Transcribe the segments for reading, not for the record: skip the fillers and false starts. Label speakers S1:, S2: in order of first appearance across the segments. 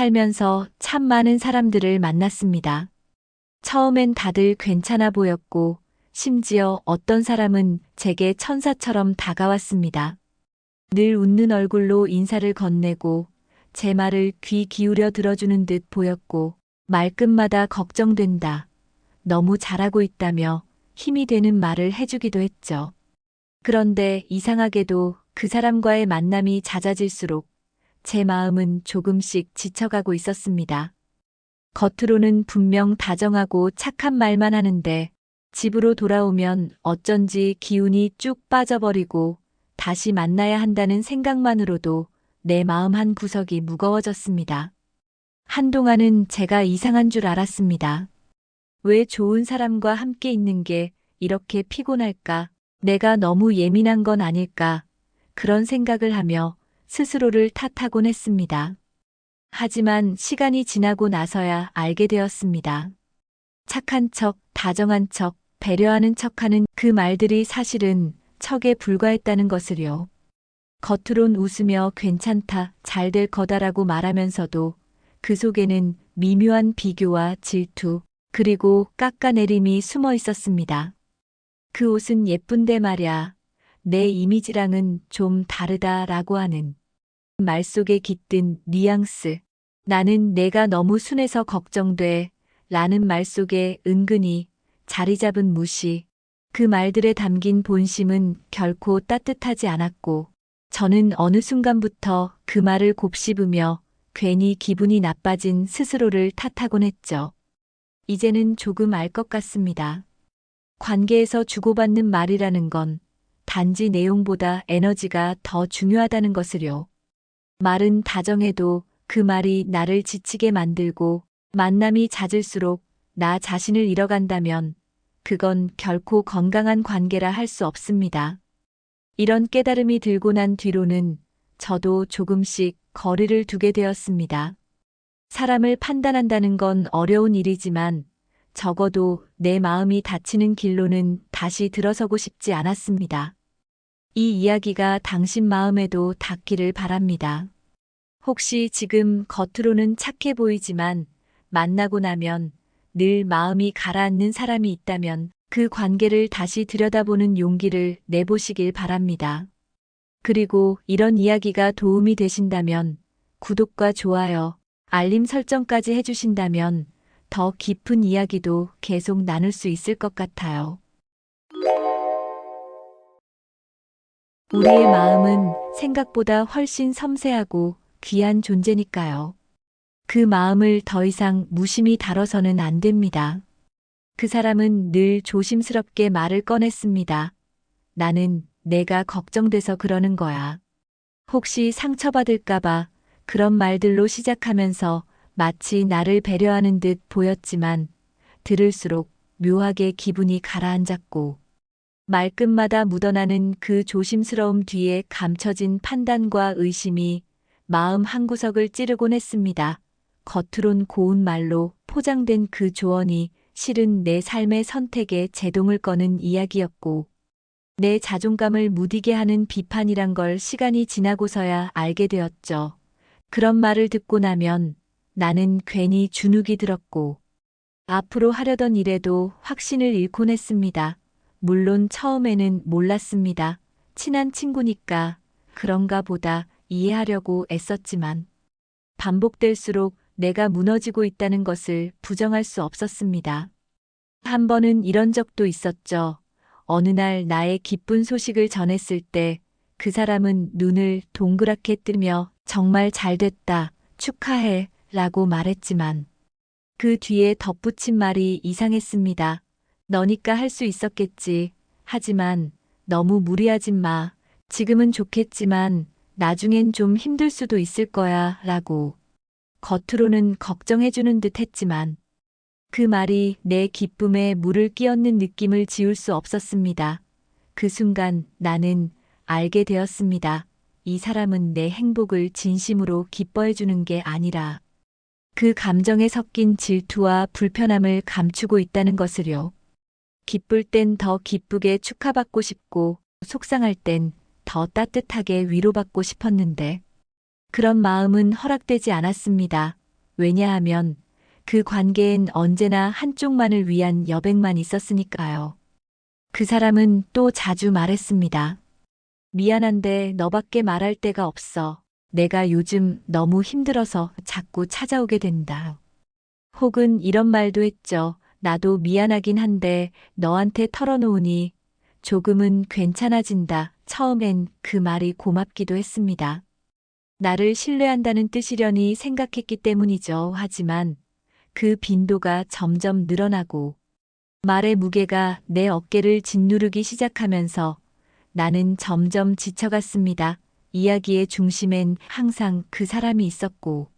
S1: 살면서 참 많은 사람들을 만났습니다. 처음엔 다들 괜찮아 보였고, 심지어 어떤 사람은 제게 천사처럼 다가왔습니다. 늘 웃는 얼굴로 인사를 건네고, 제 말을 귀 기울여 들어주는 듯 보였고, 말끝마다 걱정된다, 너무 잘하고 있다며 힘이 되는 말을 해주기도 했죠. 그런데 이상하게도 그 사람과의 만남이 잦아질수록 제 마음은 조금씩 지쳐가고 있었습니다. 겉으로는 분명 다정하고 착한 말만 하는데 집으로 돌아오면 어쩐지 기운이 쭉 빠져버리고 다시 만나야 한다는 생각만으로도 내 마음 한 구석이 무거워졌습니다. 한동안은 제가 이상한 줄 알았습니다. 왜 좋은 사람과 함께 있는 게 이렇게 피곤할까? 내가 너무 예민한 건 아닐까? 그런 생각을 하며 스스로를 탓하곤 했습니다. 하지만 시간이 지나고 나서야 알게 되었습니다. 착한 척, 다정한 척, 배려하는 척하는 그 말들이 사실은 척에 불과했다는 것을요. 겉으론 웃으며 괜찮다, 잘 될 거다라고 말하면서도 그 속에는 미묘한 비교와 질투, 그리고 깎아내림이 숨어 있었습니다. 그 옷은 예쁜데 말야, 내 이미지랑은 좀 다르다라고 하는 말 속에 깃든 뉘앙스. 나는 내가 너무 순해서 걱정돼 라는 말 속에 은근히 자리 잡은 무시. 그 말들에 담긴 본심은 결코 따뜻하지 않았고, 저는 어느 순간부터 그 말을 곱씹으며 괜히 기분이 나빠진 스스로를 탓하곤 했죠. 이제는 조금 알 것 같습니다. 관계에서 주고받는 말이라는 건 단지 내용보다 에너지가 더 중요하다는 것을요. 말은 다정해도 그 말이 나를 지치게 만들고 만남이 잦을수록 나 자신을 잃어간다면 그건 결코 건강한 관계라 할 수 없습니다. 이런 깨달음이 들고 난 뒤로는 저도 조금씩 거리를 두게 되었습니다. 사람을 판단한다는 건 어려운 일이지만 적어도 내 마음이 다치는 길로는 다시 들어서고 싶지 않았습니다. 이 이야기가 당신 마음에도 닿기를 바랍니다. 혹시 지금 겉으로는 착해 보이지만 만나고 나면 늘 마음이 가라앉는 사람이 있다면 그 관계를 다시 들여다보는 용기를 내보시길 바랍니다. 그리고 이런 이야기가 도움이 되신다면 구독과 좋아요, 알림 설정까지 해주신다면 더 깊은 이야기도 계속 나눌 수 있을 것 같아요. 우리의 마음은 생각보다 훨씬 섬세하고 귀한 존재니까요. 그 마음을 더 이상 무심히 다뤄서는 안 됩니다. 그 사람은 늘 조심스럽게 말을 꺼냈습니다. 나는 내가 걱정돼서 그러는 거야. 혹시 상처받을까봐 그런 말들로 시작하면서 마치 나를 배려하는 듯 보였지만 들을수록 묘하게 기분이 가라앉았고 말끝마다 묻어나는 그 조심스러움 뒤에 감춰진 판단과 의심이 마음 한구석을 찌르곤 했습니다. 겉으론 고운 말로 포장된 그 조언이 실은 내 삶의 선택에 제동을 거는 이야기였고 내 자존감을 무디게 하는 비판이란 걸 시간이 지나고서야 알게 되었죠. 그런 말을 듣고 나면 나는 괜히 주눅이 들었고 앞으로 하려던 일에도 확신을 잃곤 했습니다. 물론 처음에는 몰랐습니다. 친한 친구니까 그런가 보다 이해하려고 애썼지만 반복될수록 내가 무너지고 있다는 것을 부정할 수 없었습니다. 한 번은 이런 적도 있었죠. 어느 날 나의 기쁜 소식을 전했을 때 그 사람은 눈을 동그랗게 뜨며 정말 잘 됐다, 축하해 라고 말했지만 그 뒤에 덧붙인 말이 이상했습니다. 너니까 할 수 있었겠지. 하지만 너무 무리하진 마. 지금은 좋겠지만 나중엔 좀 힘들 수도 있을 거야 라고. 겉으로는 걱정해주는 듯 했지만 그 말이 내 기쁨에 물을 끼얹는 느낌을 지울 수 없었습니다. 그 순간 나는 알게 되었습니다. 이 사람은 내 행복을 진심으로 기뻐해주는 게 아니라 그 감정에 섞인 질투와 불편함을 감추고 있다는 것을요. 기쁠 땐 더 기쁘게 축하받고 싶고 속상할 땐 더 따뜻하게 위로받고 싶었는데 그런 마음은 허락되지 않았습니다. 왜냐하면 그 관계엔 언제나 한쪽만을 위한 여백만 있었으니까요. 그 사람은 또 자주 말했습니다. 미안한데 너밖에 말할 데가 없어. 내가 요즘 너무 힘들어서 자꾸 찾아오게 된다. 혹은 이런 말도 했죠. 나도 미안하긴 한데 너한테 털어놓으니 조금은 괜찮아진다. 처음엔 그 말이 고맙기도 했습니다. 나를 신뢰한다는 뜻이려니 생각했기 때문이죠. 하지만 그 빈도가 점점 늘어나고 말의 무게가 내 어깨를 짓누르기 시작하면서 나는 점점 지쳐갔습니다. 이야기의 중심엔 항상 그 사람이 있었고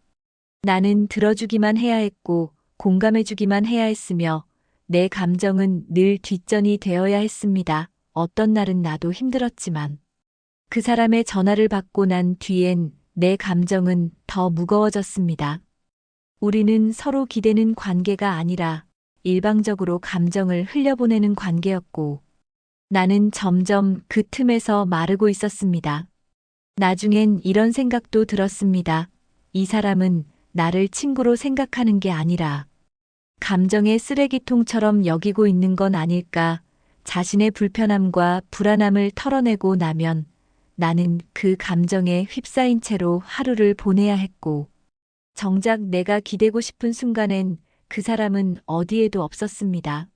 S1: 나는 들어주기만 해야 했고 공감해주기만 해야 했으며 내 감정은 늘 뒷전이 되어야 했습니다. 어떤 날은 나도 힘들었지만 그 사람의 전화를 받고 난 뒤엔 내 감정은 더 무거워졌습니다. 우리는 서로 기대는 관계가 아니라 일방적으로 감정을 흘려보내는 관계였고 나는 점점 그 틈에서 마르고 있었습니다. 나중엔 이런 생각도 들었습니다. 이 사람은 나를 친구로 생각하는 게 아니라 감정의 쓰레기통처럼 여기고 있는 건 아닐까. 자신의 불편함과 불안함을 털어내고 나면 나는 그 감정에 휩싸인 채로 하루를 보내야 했고 정작 내가 기대고 싶은 순간엔 그 사람은 어디에도 없었습니다.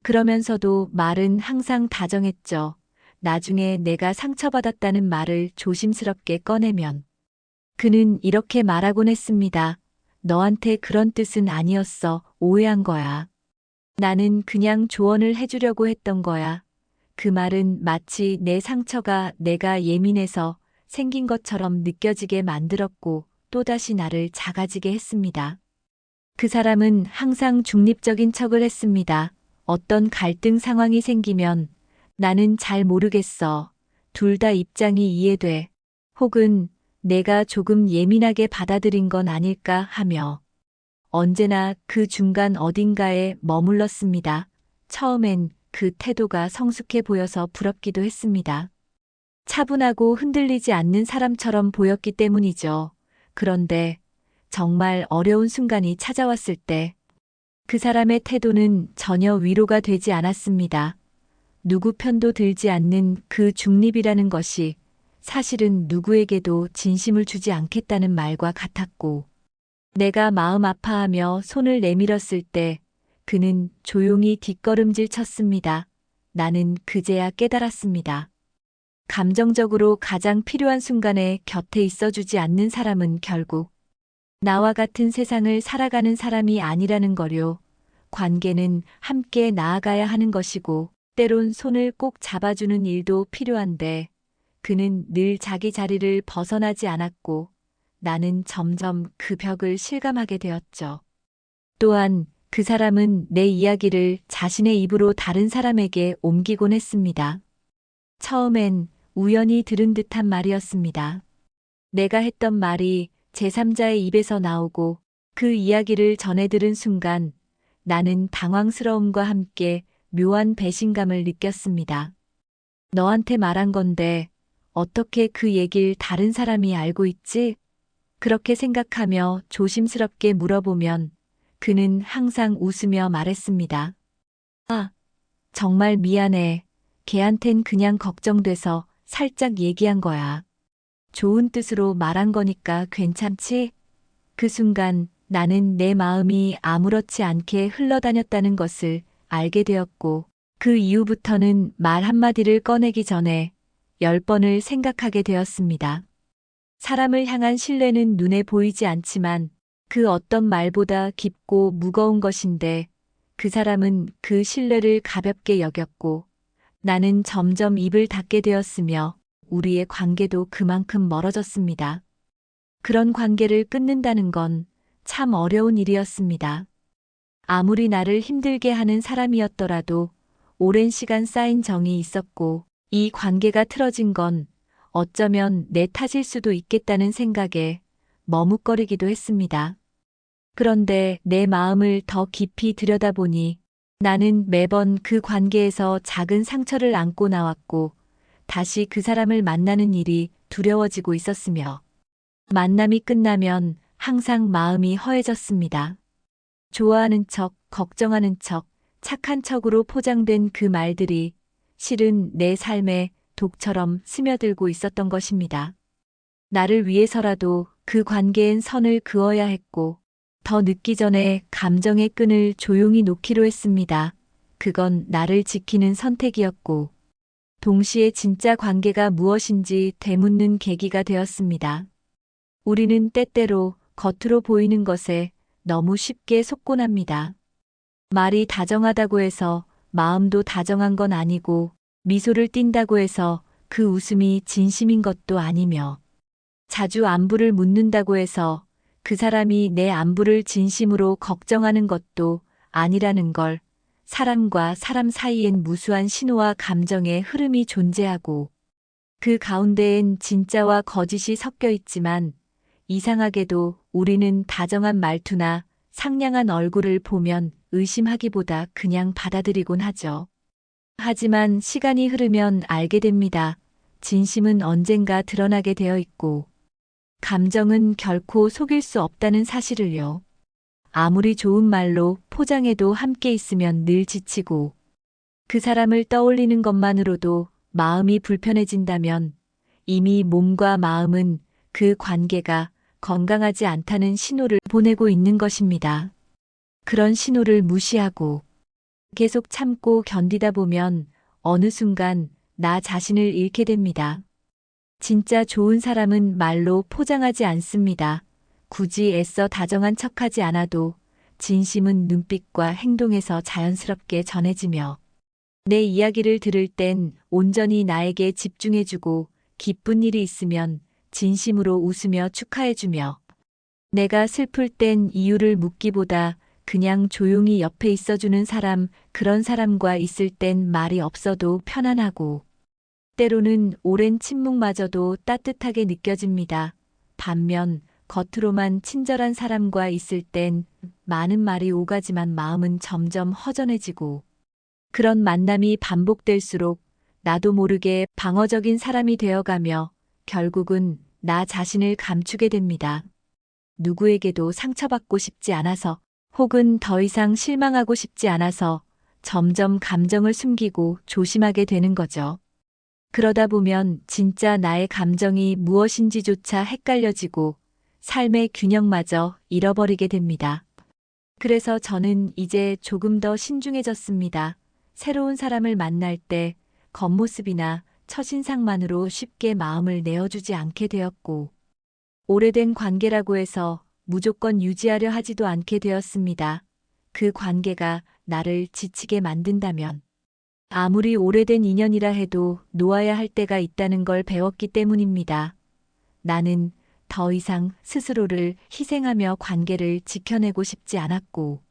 S1: 그러면서도 말은 항상 다정했죠. 나중에 내가 상처받았다는 말을 조심스럽게 꺼내면 그는 이렇게 말하곤 했습니다. 너한테 그런 뜻은 아니었어. 오해한 거야. 나는 그냥 조언을 해주려고 했던 거야. 그 말은 마치 내 상처가 내가 예민해서 생긴 것처럼 느껴지게 만들었고 또다시 나를 작아지게 했습니다. 그 사람은 항상 중립적인 척을 했습니다. 어떤 갈등 상황이 생기면 나는 잘 모르겠어. 둘 다 입장이 이해돼. 혹은 내가 조금 예민하게 받아들인 건 아닐까 하며 언제나 그 중간 어딘가에 머물렀습니다. 처음엔 그 태도가 성숙해 보여서 부럽기도 했습니다. 차분하고 흔들리지 않는 사람처럼 보였기 때문이죠. 그런데 정말 어려운 순간이 찾아왔을 때 그 사람의 태도는 전혀 위로가 되지 않았습니다. 누구 편도 들지 않는 그 중립이라는 것이 사실은 누구에게도 진심을 주지 않겠다는 말과 같았고 내가 마음 아파하며 손을 내밀었을 때 그는 조용히 뒷걸음질 쳤습니다. 나는 그제야 깨달았습니다. 감정적으로 가장 필요한 순간에 곁에 있어주지 않는 사람은 결국 나와 같은 세상을 살아가는 사람이 아니라는 거요. 관계는 함께 나아가야 하는 것이고 때론 손을 꼭 잡아주는 일도 필요한데 그는 늘 자기 자리를 벗어나지 않았고 나는 점점 그 벽을 실감하게 되었죠. 또한 그 사람은 내 이야기를 자신의 입으로 다른 사람에게 옮기곤 했습니다. 처음엔 우연히 들은 듯한 말이었습니다. 내가 했던 말이 제3자의 입에서 나오고 그 이야기를 전해 들은 순간 나는 당황스러움과 함께 묘한 배신감을 느꼈습니다. 너한테 말한 건데 어떻게 그 얘길 다른 사람이 알고 있지? 그렇게 생각하며 조심스럽게 물어보면 그는 항상 웃으며 말했습니다. 아, 정말 미안해. 걔한텐 그냥 걱정돼서 살짝 얘기한 거야. 좋은 뜻으로 말한 거니까 괜찮지? 그 순간 나는 내 마음이 아무렇지 않게 흘러다녔다는 것을 알게 되었고 그 이후부터는 말 한마디를 꺼내기 전에 10번을 생각하게 되었습니다. 사람을 향한 신뢰는 눈에 보이지 않지만 그 어떤 말보다 깊고 무거운 것인데 그 사람은 그 신뢰를 가볍게 여겼고 나는 점점 입을 닫게 되었으며 우리의 관계도 그만큼 멀어졌습니다. 그런 관계를 끊는다는 건 참 어려운 일이었습니다. 아무리 나를 힘들게 하는 사람이었더라도 오랜 시간 쌓인 정이 있었고 이 관계가 틀어진 건 어쩌면 내 탓일 수도 있겠다는 생각에 머뭇거리기도 했습니다. 그런데 내 마음을 더 깊이 들여다보니 나는 매번 그 관계에서 작은 상처를 안고 나왔고 다시 그 사람을 만나는 일이 두려워지고 있었으며 만남이 끝나면 항상 마음이 허해졌습니다. 좋아하는 척, 걱정하는 척, 착한 척으로 포장된 그 말들이 실은 내 삶에 독처럼 스며들고 있었던 것입니다. 나를 위해서라도 그 관계엔 선을 그어야 했고, 더 늦기 전에 감정의 끈을 조용히 놓기로 했습니다. 그건 나를 지키는 선택이었고, 동시에 진짜 관계가 무엇인지 되묻는 계기가 되었습니다. 우리는 때때로 겉으로 보이는 것에 너무 쉽게 속곤 합니다. 말이 다정하다고 해서 마음도 다정한 건 아니고, 미소를 띈다고 해서 그 웃음이 진심인 것도 아니며, 자주 안부를 묻는다고 해서 그 사람이 내 안부를 진심으로 걱정하는 것도 아니라는 걸, 사람과 사람 사이엔 무수한 신호와 감정의 흐름이 존재하고, 그 가운데엔 진짜와 거짓이 섞여 있지만, 이상하게도 우리는 다정한 말투나 상냥한 얼굴을 보면 의심하기보다 그냥 받아들이곤 하죠. 하지만 시간이 흐르면 알게 됩니다. 진심은 언젠가 드러나게 되어 있고, 감정은 결코 속일 수 없다는 사실을요. 아무리 좋은 말로 포장해도 함께 있으면 늘 지치고, 그 사람을 떠올리는 것만으로도 마음이 불편해진다면 이미 몸과 마음은 그 관계가 건강하지 않다는 신호를 보내고 있는 것입니다. 그런 신호를 무시하고 계속 참고 견디다 보면 어느 순간 나 자신을 잃게 됩니다. 진짜 좋은 사람은 말로 포장하지 않습니다. 굳이 애써 다정한 척하지 않아도 진심은 눈빛과 행동에서 자연스럽게 전해지며, 내 이야기를 들을 땐 온전히 나에게 집중해주고, 기쁜 일이 있으면 진심으로 웃으며 축하해주며, 내가 슬플 땐 이유를 묻기보다 그냥 조용히 옆에 있어주는 사람, 그런 사람과 있을 땐 말이 없어도 편안하고, 때로는 오랜 침묵마저도 따뜻하게 느껴집니다. 반면 겉으로만 친절한 사람과 있을 땐 많은 말이 오가지만 마음은 점점 허전해지고, 그런 만남이 반복될수록 나도 모르게 방어적인 사람이 되어가며 결국은 나 자신을 감추게 됩니다. 누구에게도 상처받고 싶지 않아서, 혹은 더 이상 실망하고 싶지 않아서 점점 감정을 숨기고 조심하게 되는 거죠. 그러다 보면 진짜 나의 감정이 무엇인지조차 헷갈려지고 삶의 균형마저 잃어버리게 됩니다. 그래서 저는 이제 조금 더 신중해졌습니다. 새로운 사람을 만날 때 겉모습이나 첫인상만으로 쉽게 마음을 내어주지 않게 되었고, 오래된 관계라고 해서 무조건 유지하려 하지도 않게 되었습니다. 그 관계가 나를 지치게 만든다면, 아무리 오래된 인연이라 해도 놓아야 할 때가 있다는 걸 배웠기 때문입니다. 나는 더 이상 스스로를 희생하며 관계를 지켜내고 싶지 않았고,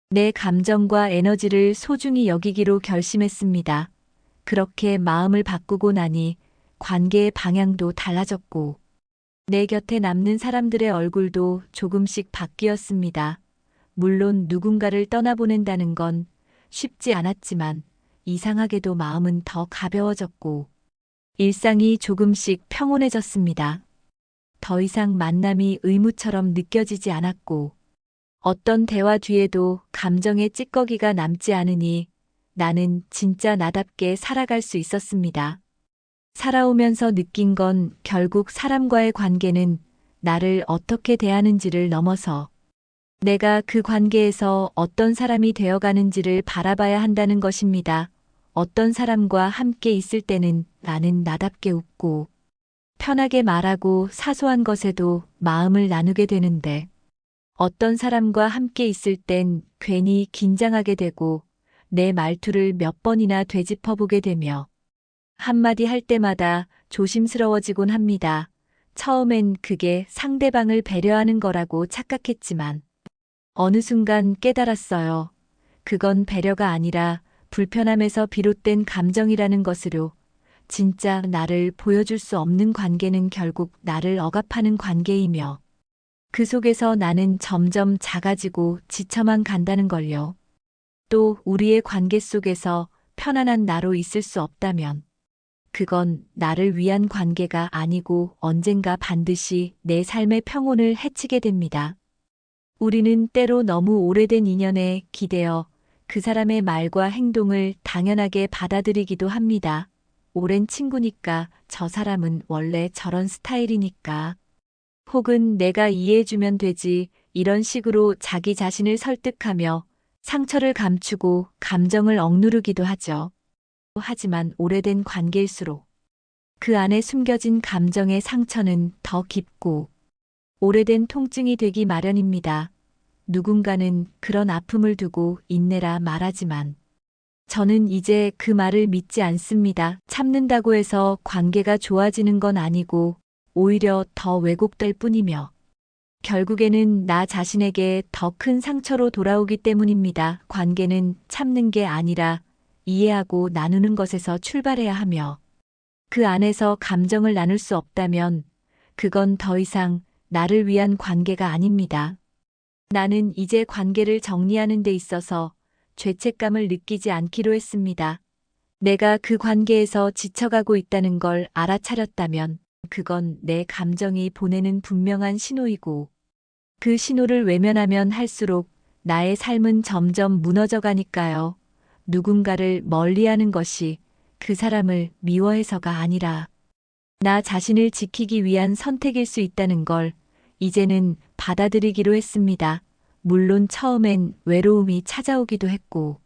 S1: 내 감정과 에너지를 소중히 여기기로 결심했습니다. 그렇게 마음을 바꾸고 나니 관계의 방향도 달라졌고, 내 곁에 남는 사람들의 얼굴도 조금씩 바뀌었습니다. 물론 누군가를 떠나보낸다는 건 쉽지 않았지만, 이상하게도 마음은 더 가벼워졌고, 일상이 조금씩 평온해졌습니다. 더 이상 만남이 의무처럼 느껴지지 않았고, 어떤 대화 뒤에도 감정의 찌꺼기가 남지 않으니 나는 진짜 나답게 살아갈 수 있었습니다. 살아오면서 느낀 건 결국 사람과의 관계는 나를 어떻게 대하는지를 넘어서 내가 그 관계에서 어떤 사람이 되어가는지를 바라봐야 한다는 것입니다. 어떤 사람과 함께 있을 때는 나는 나답게 웃고 편하게 말하고 사소한 것에도 마음을 나누게 되는데, 어떤 사람과 함께 있을 땐 괜히 긴장하게 되고 내 말투를 몇 번이나 되짚어보게 되며 한마디 할 때마다 조심스러워지곤 합니다. 처음엔 그게 상대방을 배려하는 거라고 착각했지만 어느 순간 깨달았어요. 그건 배려가 아니라 불편함에서 비롯된 감정이라는 것으로, 진짜 나를 보여줄 수 없는 관계는 결국 나를 억압하는 관계이며, 그 속에서 나는 점점 작아지고 지쳐만 간다는 걸요. 또 우리의 관계 속에서 편안한 나로 있을 수 없다면 그건 나를 위한 관계가 아니고 언젠가 반드시 내 삶의 평온을 해치게 됩니다. 우리는 때로 너무 오래된 인연에 기대어 그 사람의 말과 행동을 당연하게 받아들이기도 합니다. 오랜 친구니까 저 사람은 원래 저런 스타일이니까. 혹은 내가 이해해주면 되지, 이런 식으로 자기 자신을 설득하며 상처를 감추고 감정을 억누르기도 하죠. 하지만 오래된 관계일수록 그 안에 숨겨진 감정의 상처는 더 깊고 오래된 통증이 되기 마련입니다. 누군가는 그런 아픔을 두고 인내라 말하지만 저는 이제 그 말을 믿지 않습니다. 참는다고 해서 관계가 좋아지는 건 아니고 오히려 더 왜곡될 뿐이며 결국에는 나 자신에게 더 큰 상처로 돌아오기 때문입니다. 관계는 참는 게 아니라 이해하고 나누는 것에서 출발해야 하며 그 안에서 감정을 나눌 수 없다면 그건 더 이상 나를 위한 관계가 아닙니다. 나는 이제 관계를 정리하는 데 있어서 죄책감을 느끼지 않기로 했습니다. 내가 그 관계에서 지쳐가고 있다는 걸 알아차렸다면 그건 내 감정이 보내는 분명한 신호이고 그 신호를 외면하면 할수록 나의 삶은 점점 무너져 가니까요. 누군가를 멀리하는 것이 그 사람을 미워해서가 아니라 나 자신을 지키기 위한 선택일 수 있다는 걸 이제는 받아들이기로 했습니다. 물론 처음엔 외로움이 찾아오기도 했고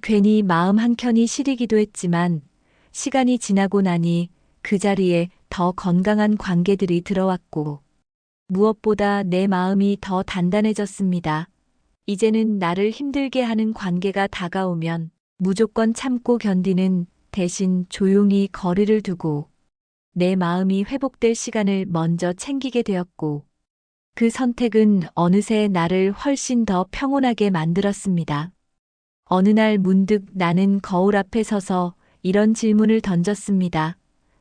S1: 괜히 마음 한켠이 시리기도 했지만 시간이 지나고 나니 그 자리에 더 건강한 관계들이 들어왔고 무엇보다 내 마음이 더 단단해졌습니다. 이제는 나를 힘들게 하는 관계가 다가오면 무조건 참고 견디는 대신 조용히 거리를 두고 내 마음이 회복될 시간을 먼저 챙기게 되었고 그 선택은 어느새 나를 훨씬 더 평온하게 만들었습니다. 어느 날 문득 나는 거울 앞에 서서 이런 질문을 던졌습니다.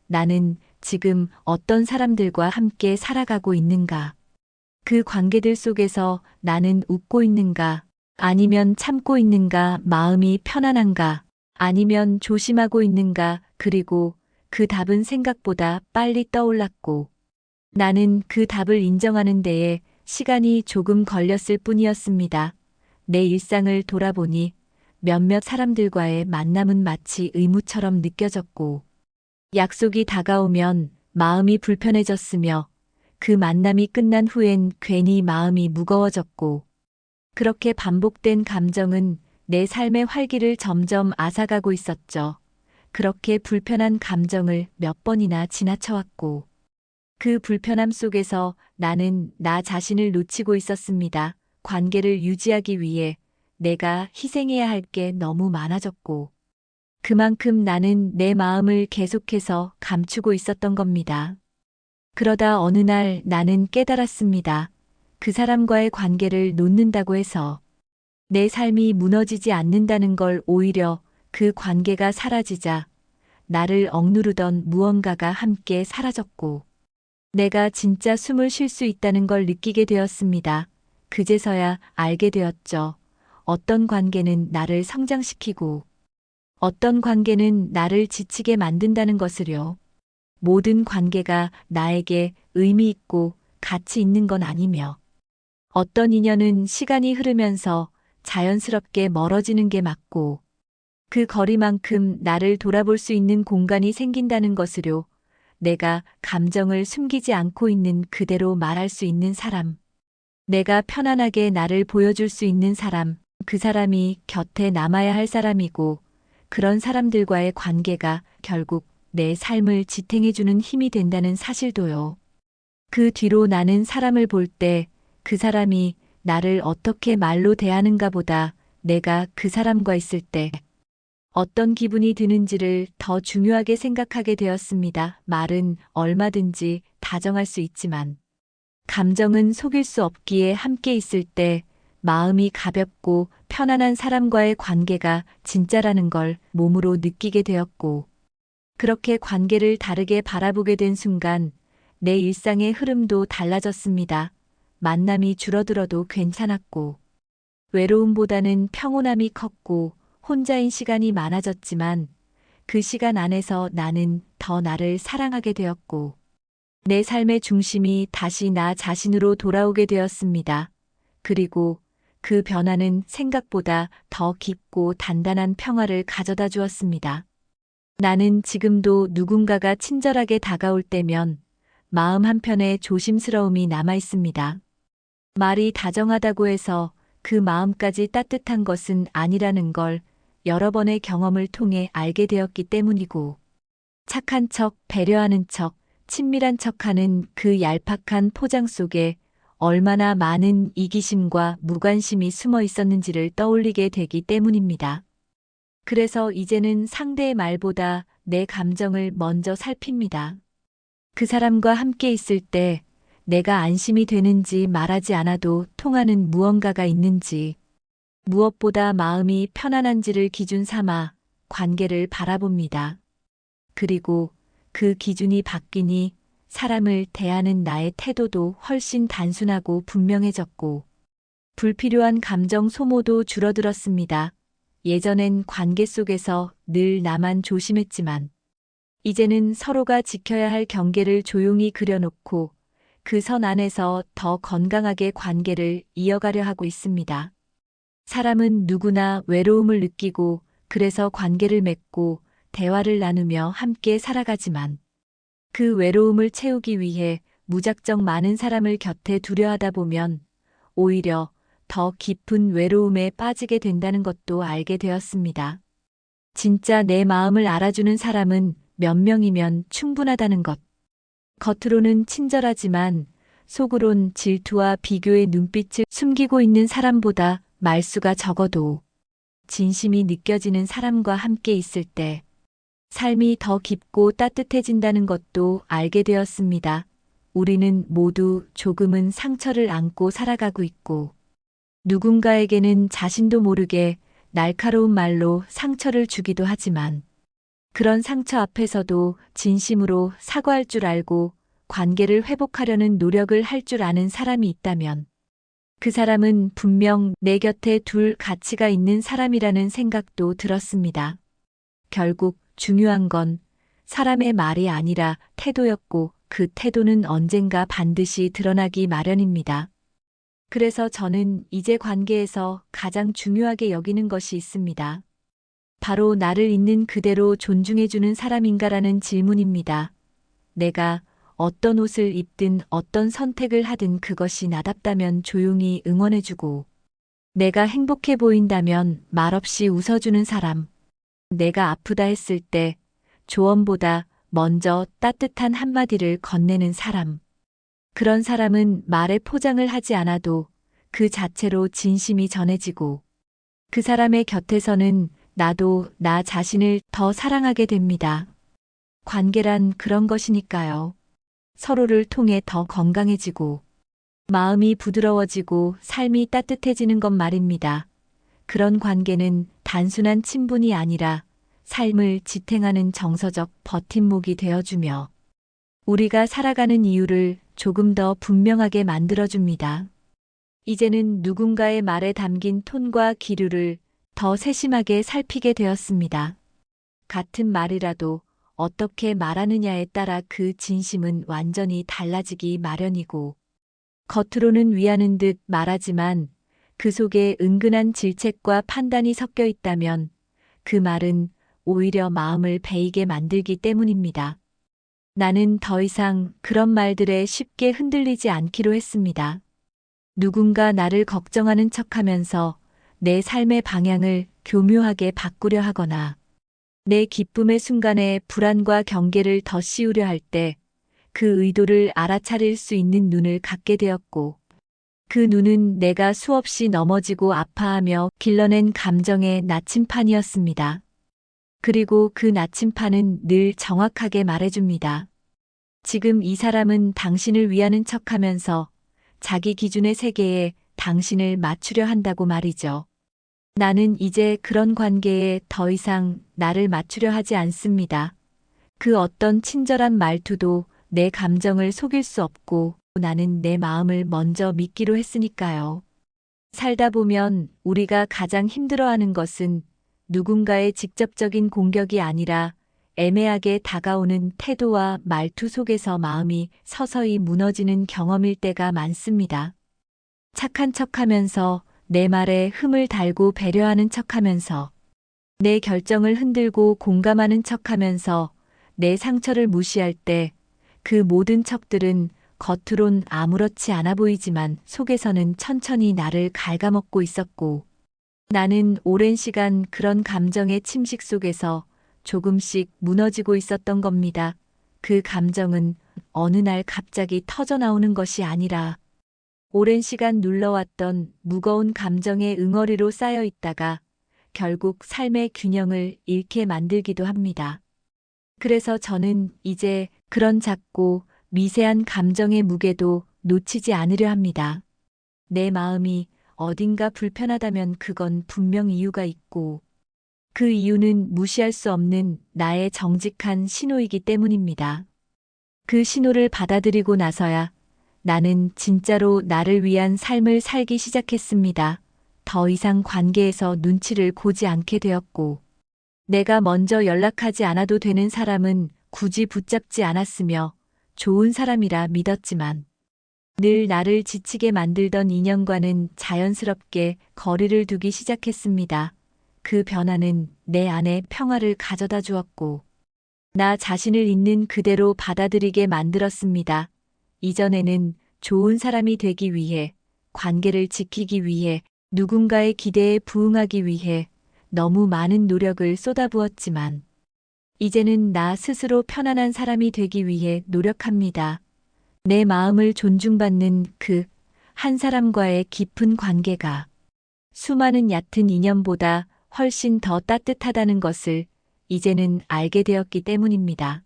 S1: 나는 지금 어떤 사람들과 함께 살아가고 있는가? 그 관계들 속에서 나는 웃고 있는가? 아니면 참고 있는가? 마음이 편안한가? 아니면 조심하고 있는가? 그리고 그 답은 생각보다 빨리 떠올랐고 나는 그 답을 인정하는 데에 시간이 조금 걸렸을 뿐이었습니다. 내 일상을 돌아보니 몇몇 사람들과의 만남은 마치 의무처럼 느껴졌고 약속이 다가오면 마음이 불편해졌으며 그 만남이 끝난 후엔 괜히 마음이 무거워졌고 그렇게 반복된 감정은 내 삶의 활기를 점점 앗아가고 있었죠. 그렇게 불편한 감정을 몇 번이나 지나쳐왔고 그 불편함 속에서 나는 나 자신을 놓치고 있었습니다. 관계를 유지하기 위해 내가 희생해야 할 게 너무 많아졌고 그만큼 나는 내 마음을 계속해서 감추고 있었던 겁니다. 그러다 어느 날 나는 깨달았습니다. 그 사람과의 관계를 놓는다고 해서 내 삶이 무너지지 않는다는 걸 오히려 그 관계가 사라지자 나를 억누르던 무언가가 함께 사라졌고 내가 진짜 숨을 쉴 수 있다는 걸 느끼게 되었습니다. 그제서야 알게 되었죠. 어떤 관계는 나를 성장시키고 어떤 관계는 나를 지치게 만든다는 것을요. 모든 관계가 나에게 의미 있고 가치 있는 건 아니며 어떤 인연은 시간이 흐르면서 자연스럽게 멀어지는 게 맞고 그 거리만큼 나를 돌아볼 수 있는 공간이 생긴다는 것을요. 내가 감정을 숨기지 않고 있는 그대로 말할 수 있는 사람, 내가 편안하게 나를 보여줄 수 있는 사람, 그 사람이 곁에 남아야 할 사람이고 그런 사람들과의 관계가 결국 내 삶을 지탱해주는 힘이 된다는 사실도요. 그 뒤로 나는 사람을 볼 때 그 사람이 나를 어떻게 말로 대하는가 보다 내가 그 사람과 있을 때 어떤 기분이 드는지를 더 중요하게 생각하게 되었습니다. 말은 얼마든지 다정할 수 있지만 감정은 속일 수 없기에 함께 있을 때 마음이 가볍고 편안한 사람과의 관계가 진짜라는 걸 몸으로 느끼게 되었고 그렇게 관계를 다르게 바라보게 된 순간 내 일상의 흐름도 달라졌습니다. 만남이 줄어들어도 괜찮았고 외로움보다는 평온함이 컸고 혼자인 시간이 많아졌지만 그 시간 안에서 나는 더 나를 사랑하게 되었고, 내 삶의 중심이 다시 나 자신으로 돌아오게 되었습니다. 그리고 그 변화는 생각보다 더 깊고 단단한 평화를 가져다 주었습니다. 나는 지금도 누군가가 친절하게 다가올 때면 마음 한편에 조심스러움이 남아 있습니다. 말이 다정하다고 해서 그 마음까지 따뜻한 것은 아니라는 걸 여러 번의 경험을 통해 알게 되었기 때문이고, 착한 척, 배려하는 척, 친밀한 척하는 그 얄팍한 포장 속에 얼마나 많은 이기심과 무관심이 숨어 있었는지를 떠올리게 되기 때문입니다. 그래서 이제는 상대의 말보다 내 감정을 먼저 살핍니다. 그 사람과 함께 있을 때 내가 안심이 되는지 말하지 않아도 통하는 무언가가 있는지, 무엇보다 마음이 편안한지를 기준 삼아 관계를 바라봅니다. 그리고 그 기준이 바뀌니 사람을 대하는 나의 태도도 훨씬 단순하고 분명해졌고, 불필요한 감정 소모도 줄어들었습니다. 예전엔 관계 속에서 늘 나만 조심했지만, 이제는 서로가 지켜야 할 경계를 조용히 그려놓고 그 선 안에서 더 건강하게 관계를 이어가려 하고 있습니다. 사람은 누구나 외로움을 느끼고 그래서 관계를 맺고 대화를 나누며 함께 살아가지만, 그 외로움을 채우기 위해 무작정 많은 사람을 곁에 두려 하다 보면 오히려 더 깊은 외로움에 빠지게 된다는 것도 알게 되었습니다. 진짜 내 마음을 알아주는 사람은 몇 명이면 충분하다는 것. 겉으로는 친절하지만 속으론 질투와 비교의 눈빛을 숨기고 있는 사람보다 말수가 적어도 진심이 느껴지는 사람과 함께 있을 때 삶이 더 깊고 따뜻해진다는 것도 알게 되었습니다. 우리는 모두 조금은 상처를 안고 살아가고 있고, 누군가에게는 자신도 모르게 날카로운 말로 상처를 주기도 하지만, 그런 상처 앞에서도 진심으로 사과할 줄 알고 관계를 회복하려는 노력을 할 줄 아는 사람이 있다면, 그 사람은 분명 내 곁에 둘 가치가 있는 사람이라는 생각도 들었습니다. 결국 중요한 건 사람의 말이 아니라 태도였고, 그 태도는 언젠가 반드시 드러나기 마련입니다. 그래서 저는 이제 관계에서 가장 중요하게 여기는 것이 있습니다. 바로 나를 있는 그대로 존중해주는 사람인가라는 질문입니다. 내가 어떤 옷을 입든 어떤 선택을 하든 그것이 나답다면 조용히 응원해주고, 내가 행복해 보인다면 말없이 웃어주는 사람, 내가 아프다 했을 때 조언보다 먼저 따뜻한 한마디를 건네는 사람. 그런 사람은 말에 포장을 하지 않아도 그 자체로 진심이 전해지고, 그 사람의 곁에서는 나도 나 자신을 더 사랑하게 됩니다. 관계란 그런 것이니까요. 서로를 통해 더 건강해지고, 마음이 부드러워지고 삶이 따뜻해지는 것 말입니다. 그런 관계는 단순한 친분이 아니라 삶을 지탱하는 정서적 버팀목이 되어주며, 우리가 살아가는 이유를 조금 더 분명하게 만들어줍니다. 이제는 누군가의 말에 담긴 톤과 기류를 더 세심하게 살피게 되었습니다. 같은 말이라도 어떻게 말하느냐에 따라 그 진심은 완전히 달라지기 마련이고, 겉으로는 위하는 듯 말하지만 그 속에 은근한 질책과 판단이 섞여 있다면 그 말은 오히려 마음을 베이게 만들기 때문입니다. 나는 더 이상 그런 말들에 쉽게 흔들리지 않기로 했습니다. 누군가 나를 걱정하는 척하면서 내 삶의 방향을 교묘하게 바꾸려 하거나, 내 기쁨의 순간에 불안과 경계를 더 씌우려 할 때 그 의도를 알아차릴 수 있는 눈을 갖게 되었고, 그 눈은 내가 수없이 넘어지고 아파하며 길러낸 감정의 나침판이었습니다. 그리고 그 나침판은 늘 정확하게 말해줍니다. 지금 이 사람은 당신을 위하는 척하면서 자기 기준의 세계에 당신을 맞추려 한다고 말이죠. 나는 이제 그런 관계에 더 이상 나를 맞추려 하지 않습니다. 그 어떤 친절한 말투도 내 감정을 속일 수 없고, 나는 내 마음을 먼저 믿기로 했으니까요. 살다 보면 우리가 가장 힘들어하는 것은 누군가의 직접적인 공격이 아니라 애매하게 다가오는 태도와 말투 속에서 마음이 서서히 무너지는 경험일 때가 많습니다. 착한 척하면서 내 말에 흠을 달고 배려하는 척하면서 내 결정을 흔들고 공감하는 척하면서 내 상처를 무시할 때 그 모든 척들은 겉으론 아무렇지 않아 보이지만 속에서는 천천히 나를 갉아먹고 있었고 나는 오랜 시간 그런 감정의 침식 속에서 조금씩 무너지고 있었던 겁니다. 그 감정은 어느 날 갑자기 터져 나오는 것이 아니라 오랜 시간 눌러왔던 무거운 감정의 응어리로 쌓여 있다가 결국 삶의 균형을 잃게 만들기도 합니다. 그래서 저는 이제 그런 작고 미세한 감정의 무게도 놓치지 않으려 합니다. 내 마음이 어딘가 불편하다면 그건 분명 이유가 있고 그 이유는 무시할 수 없는 나의 정직한 신호이기 때문입니다. 그 신호를 받아들이고 나서야 나는 진짜로 나를 위한 삶을 살기 시작했습니다. 더 이상 관계에서 눈치를 보지 않게 되었고 내가 먼저 연락하지 않아도 되는 사람은 굳이 붙잡지 않았으며 좋은 사람이라 믿었지만 늘 나를 지치게 만들던 인연과는 자연스럽게 거리를 두기 시작했습니다. 그 변화는 내 안에 평화를 가져다 주었고 나 자신을 있는 그대로 받아들이게 만들었습니다. 이전에는 좋은 사람이 되기 위해, 관계를 지키기 위해, 누군가의 기대에 부응하기 위해 너무 많은 노력을 쏟아부었지만 이제는 나 스스로 편안한 사람이 되기 위해 노력합니다. 내 마음을 존중받는 그 한 사람과의 깊은 관계가 수많은 얕은 인연보다 훨씬 더 따뜻하다는 것을 이제는 알게 되었기 때문입니다.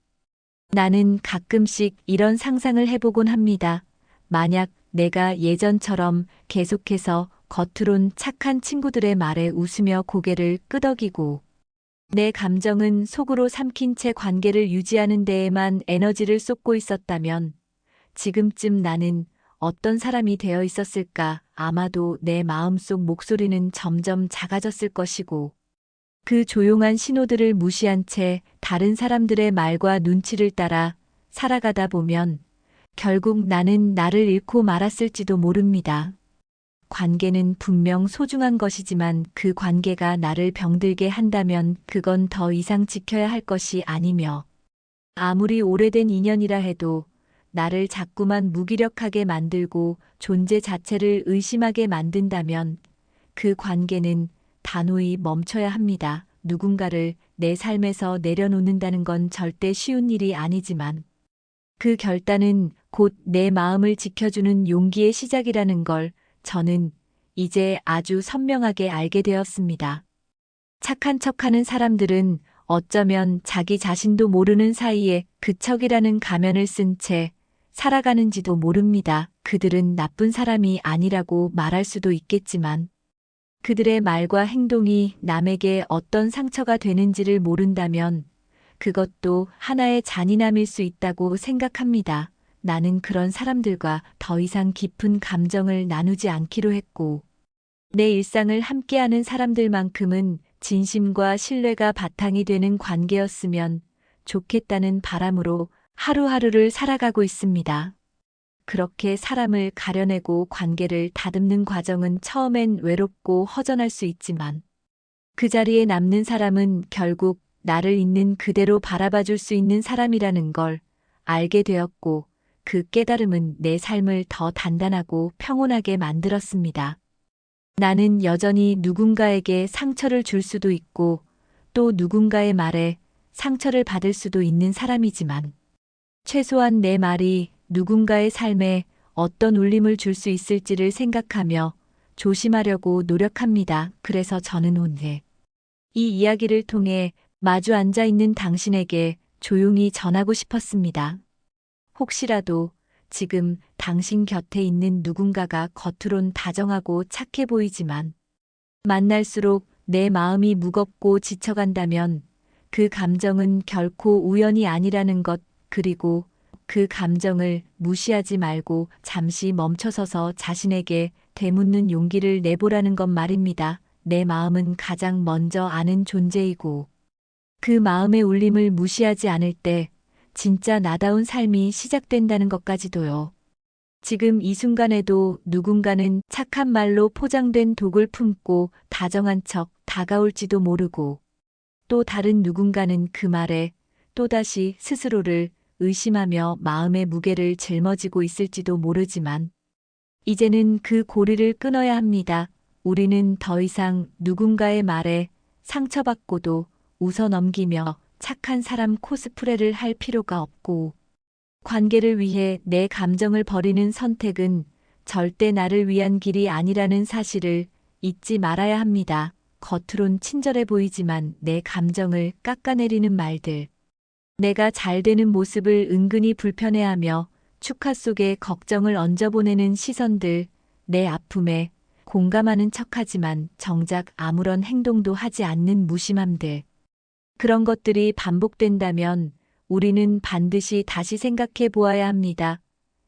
S1: 나는 가끔씩 이런 상상을 해보곤 합니다. 만약 내가 예전처럼 계속해서 겉으론 착한 친구들의 말에 웃으며 고개를 끄덕이고 내 감정은 속으로 삼킨 채 관계를 유지하는 데에만 에너지를 쏟고 있었다면 지금쯤 나는 어떤 사람이 되어 있었을까? 아마도 내 마음속 목소리는 점점 작아졌을 것이고 그 조용한 신호들을 무시한 채 다른 사람들의 말과 눈치를 따라 살아가다 보면 결국 나는 나를 잃고 말았을지도 모릅니다. 관계는 분명 소중한 것이지만 그 관계가 나를 병들게 한다면 그건 더 이상 지켜야 할 것이 아니며 아무리 오래된 인연이라 해도 나를 자꾸만 무기력하게 만들고 존재 자체를 의심하게 만든다면 그 관계는 단호히 멈춰야 합니다. 누군가를 내 삶에서 내려놓는다는 건 절대 쉬운 일이 아니지만 그 결단은 곧 내 마음을 지켜주는 용기의 시작이라는 걸 저는 이제 아주 선명하게 알게 되었습니다. 착한 척하는 사람들은 어쩌면 자기 자신도 모르는 사이에 그 척이라는 가면을 쓴 채 살아가는지도 모릅니다. 그들은 나쁜 사람이 아니라고 말할 수도 있겠지만 그들의 말과 행동이 남에게 어떤 상처가 되는지를 모른다면 그것도 하나의 잔인함일 수 있다고 생각합니다. 나는 그런 사람들과 더 이상 깊은 감정을 나누지 않기로 했고 내 일상을 함께하는 사람들만큼은 진심과 신뢰가 바탕이 되는 관계였으면 좋겠다는 바람으로 하루하루를 살아가고 있습니다. 그렇게 사람을 가려내고 관계를 다듬는 과정은 처음엔 외롭고 허전할 수 있지만 그 자리에 남는 사람은 결국 나를 있는 그대로 바라봐 줄 수 있는 사람이라는 걸 알게 되었고 그 깨달음은 내 삶을 더 단단하고 평온하게 만들었습니다. 나는 여전히 누군가에게 상처를 줄 수도 있고 또 누군가의 말에 상처를 받을 수도 있는 사람이지만 최소한 내 말이 누군가의 삶에 어떤 울림을 줄 수 있을지를 생각하며 조심하려고 노력합니다. 그래서 저는 오늘 이 이야기를 통해 마주 앉아 있는 당신에게 조용히 전하고 싶었습니다. 혹시라도 지금 당신 곁에 있는 누군가가 겉으론 다정하고 착해 보이지만 만날수록 내 마음이 무겁고 지쳐간다면 그 감정은 결코 우연이 아니라는 것, 그리고 그 감정을 무시하지 말고 잠시 멈춰서서 자신에게 되묻는 용기를 내보라는 것 말입니다. 내 마음은 가장 먼저 아는 존재이고 그 마음의 울림을 무시하지 않을 때 진짜 나다운 삶이 시작된다는 것까지도요. 지금 이 순간에도 누군가는 착한 말로 포장된 독을 품고 다정한 척 다가올지도 모르고, 또 다른 누군가는 그 말에 또다시 스스로를 의심하며 마음의 무게를 짊어지고 있을지도 모르지만, 이제는 그 고리를 끊어야 합니다. 우리는 더 이상 누군가의 말에 상처받고도 웃어 넘기며 착한 사람 코스프레를 할 필요가 없고, 관계를 위해 내 감정을 버리는 선택은 절대 나를 위한 길이 아니라는 사실을 잊지 말아야 합니다. 겉으론 친절해 보이지만 내 감정을 깎아내리는 말들, 내가 잘 되는 모습을 은근히 불편해하며 축하 속에 걱정을 얹어보내는 시선들, 내 아픔에 공감하는 척하지만 정작 아무런 행동도 하지 않는 무심함들, 그런 것들이 반복된다면 우리는 반드시 다시 생각해 보아야 합니다.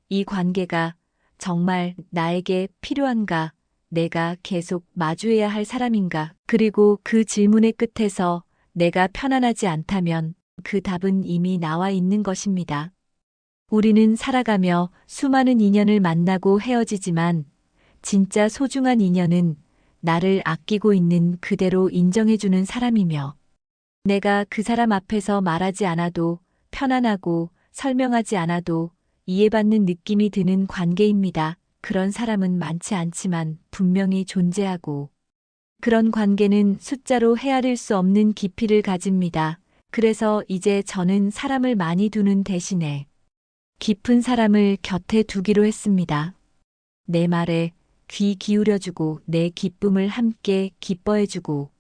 S1: 이 관계가 정말 나에게 필요한가? 내가 계속 마주해야 할 사람인가? 그리고 그 질문의 끝에서 내가 편안하지 않다면 그 답은 이미 나와 있는 것입니다. 우리는 살아가며 수많은 인연을 만나고 헤어지지만 진짜 소중한 인연은 나를 아끼고 있는 그대로 인정해주는 사람이며, 내가 그 사람 앞에서 말하지 않아도 편안하고 설명하지 않아도 이해받는 느낌이 드는 관계입니다. 그런 사람은 많지 않지만 분명히 존재하고, 그런 관계는 숫자로 헤아릴 수 없는 깊이를 가집니다. 그래서 이제 저는 사람을 많이 두는 대신에 깊은 사람을 곁에 두기로 했습니다. 내 말에 귀 기울여주고 내 기쁨을 함께 기뻐해주고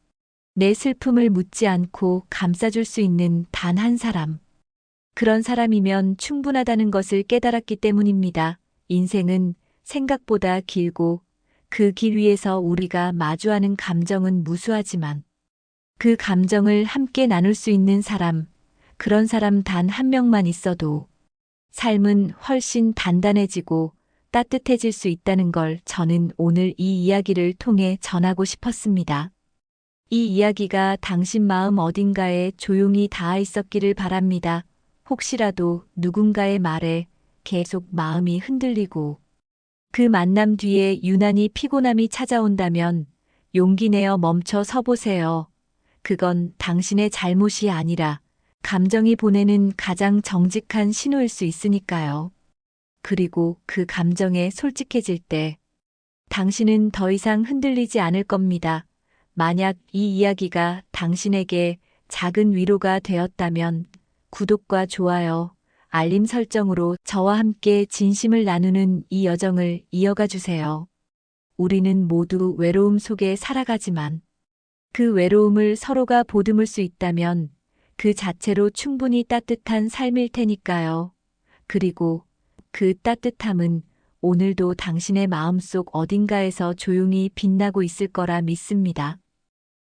S1: 내 슬픔을 묻지 않고 감싸줄 수 있는 단 한 사람. 그런 사람이면 충분하다는 것을 깨달았기 때문입니다. 인생은 생각보다 길고 그 길 위에서 우리가 마주하는 감정은 무수하지만 그 감정을 함께 나눌 수 있는 사람, 그런 사람 단 한 명만 있어도 삶은 훨씬 단단해지고 따뜻해질 수 있다는 걸 저는 오늘 이 이야기를 통해 전하고 싶었습니다. 이 이야기가 당신 마음 어딘가에 조용히 닿아 있었기를 바랍니다. 혹시라도 누군가의 말에 계속 마음이 흔들리고 그 만남 뒤에 유난히 피곤함이 찾아온다면 용기 내어 멈춰 서보세요. 그건 당신의 잘못이 아니라 감정이 보내는 가장 정직한 신호일 수 있으니까요. 그리고 그 감정에 솔직해질 때 당신은 더 이상 흔들리지 않을 겁니다. 만약 이 이야기가 당신에게 작은 위로가 되었다면 구독과 좋아요, 알림 설정으로 저와 함께 진심을 나누는 이 여정을 이어가 주세요. 우리는 모두 외로움 속에 살아가지만 그 외로움을 서로가 보듬을 수 있다면 그 자체로 충분히 따뜻한 삶일 테니까요. 그리고 그 따뜻함은 오늘도 당신의 마음속 어딘가에서 조용히 빛나고 있을 거라 믿습니다.